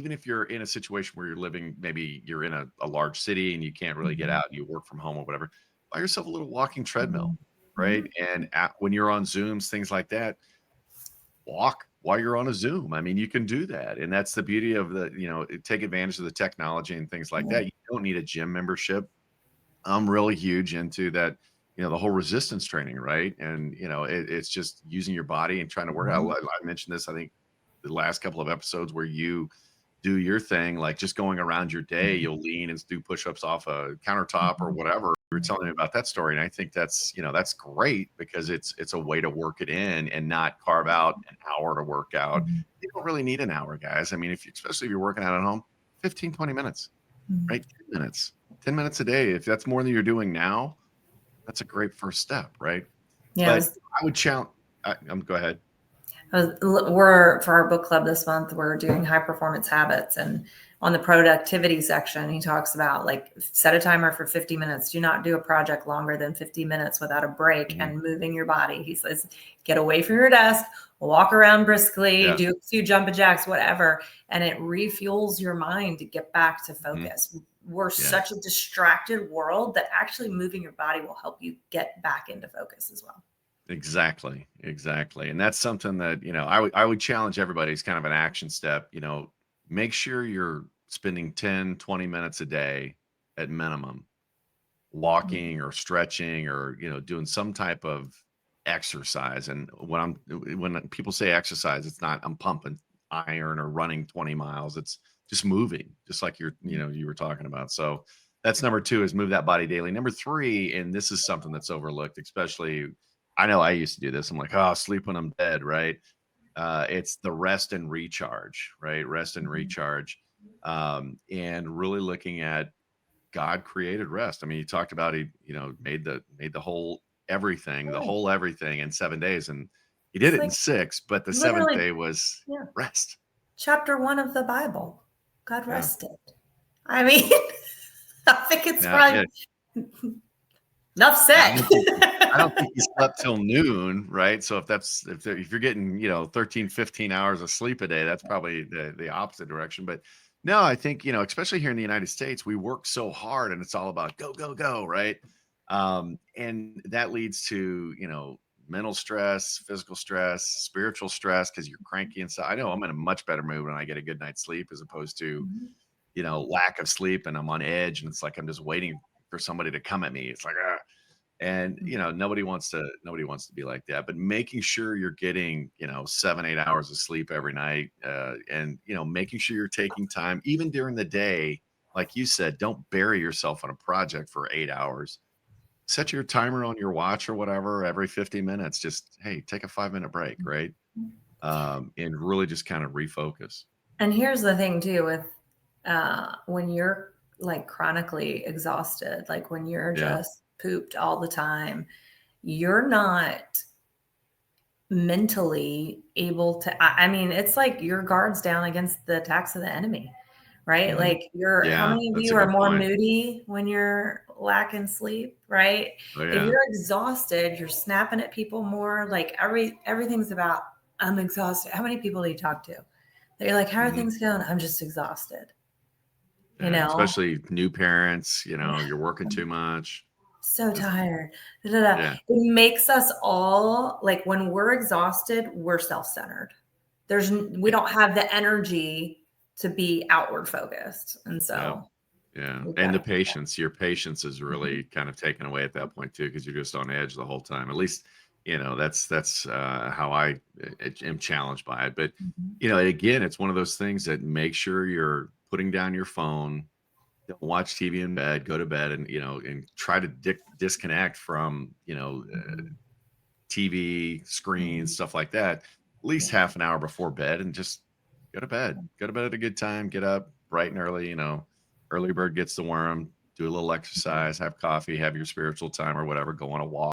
even if you're in a situation where you're living, maybe you're in a large city and you can't really get Mhm. out, you work from home or whatever, buy yourself a little walking treadmill, Mhm. right? Mhm. And when you're on Zooms, things like that, walk while you're on a Zoom. I mean, you can do that. And that's the beauty of take advantage of the technology and things like Yeah. that. You don't need a gym membership. I'm really huge into that, the whole resistance training, right? And, it's just using your body and trying to work out. Mhm. I mentioned this, I think, the last couple of episodes where you do your thing, like just going around your day, Mhm. you'll lean and do push-ups off a countertop or Mhm. whatever. You were telling me about that story, and I think that's great because it's a way to work it in and not carve out an hour to work out. Mhm. You don't really need an hour, guys. I mean, especially if you're working out at home, 15, 20 minutes, Mhm. right? 10 minutes. 10 minutes a day. If that's more than you're doing now, that's a great first step, right? Yeah, it But was I would challenge go ahead. we're for our book club this month, we're doing high performance habits, and on the productivity section he talks about like set a timer for 50 minutes. Do not do a project longer than 50 minutes without a break Mhm. and moving your body. He says get away from your desk, walk around briskly, Yeah. do a few jumping jacks, whatever, and it refuels your mind to get back to Mhm. focus. We're such a Yes. distracted world that actually moving your body will help you get back into focus as well. Exactly, exactly, and that's something that, I would challenge everybody. It's kind of an action step, make sure you're spending 10, 20 minutes a day at minimum Mhm. walking or stretching or, doing some type of exercise. And when people say exercise, it's not I'm pumping iron or running 20 miles. It's just moving, just like you were talking about. So that's number 2 is move that body daily. Number 3, and this is something that's overlooked, especially I know I used to do this. I'm like, oh, sleep when I'm dead, right? It's the rest and recharge, right? Rest and Mhm. recharge. And really looking at God created rest. I mean, he talked about he made the whole everything, the Right. whole everything in 7 days, and he did It's it in like 6, but the 7th literally, day was yeah. rest. Chapter 1 of the Bible, God Yeah. rested. I mean, I think it's Now, yeah, probably enough now said. I don't think he slept till noon, right? So if you're getting, 13, 15 hours of sleep a day, that's probably the opposite direction. But no, I think, especially here in the United States, we work so hard and it's all about go, go, go, right? And that leads to, mental stress, physical stress, spiritual stress because you're cranky inside. I know I'm in a much better mood when I get a good night's sleep as opposed to, Mhm. lack of sleep and I'm on edge and it's like I'm just waiting for somebody to come at me. It's like, and nobody wants to be like that, but making sure you're getting 7-8 hours of sleep every night, and making sure you're taking time even during the day, like you said, don't bury yourself on a project for 8 hours. Set your timer on your watch or whatever every 50 minutes. Just, hey, take a 5-minute break, right? And really just kind of refocus. And here's the thing too with when you're like chronically exhausted, like when you're Yeah. just pooped all the time, you're not mentally able to I mean, it's like your guard's down against the attacks of the enemy, right? Mhm. Like you're how Yeah, many of that's you a are good more point. moody when you're lacking sleep, right? Oh If yeah. you're exhausted, you're snapping at people more, like everything's about I'm exhausted. How many people do you talk to? They're like, "How are Mhm. things going?" "I'm just exhausted." You Yeah, know? especially new parents, Yeah. you're working I'm too much. so Just tired. Da, da, da. yeah. It makes us all like when we're exhausted, we're self-centered. We Yeah. don't have the energy to be outward focused. And Yeah. so Yeah. we've got And to the keep that. patience, your patience is Mhm. really kind of taken away at that point too, because you're just on edge the whole time. At least, that's how I am challenged by it. But, Mhm. again, it's one of those things that make sure you're putting down your phone, don't watch TV in bed, go to bed and try to disconnect from, Mhm. TV, screens, Mhm. stuff like that, at least Yeah. half an hour before bed and just go to bed. Go to bed at a good time, get up bright and early, early bird gets the worm, do a little Mhm. exercise, have coffee, have your spiritual time or whatever, go on a walk.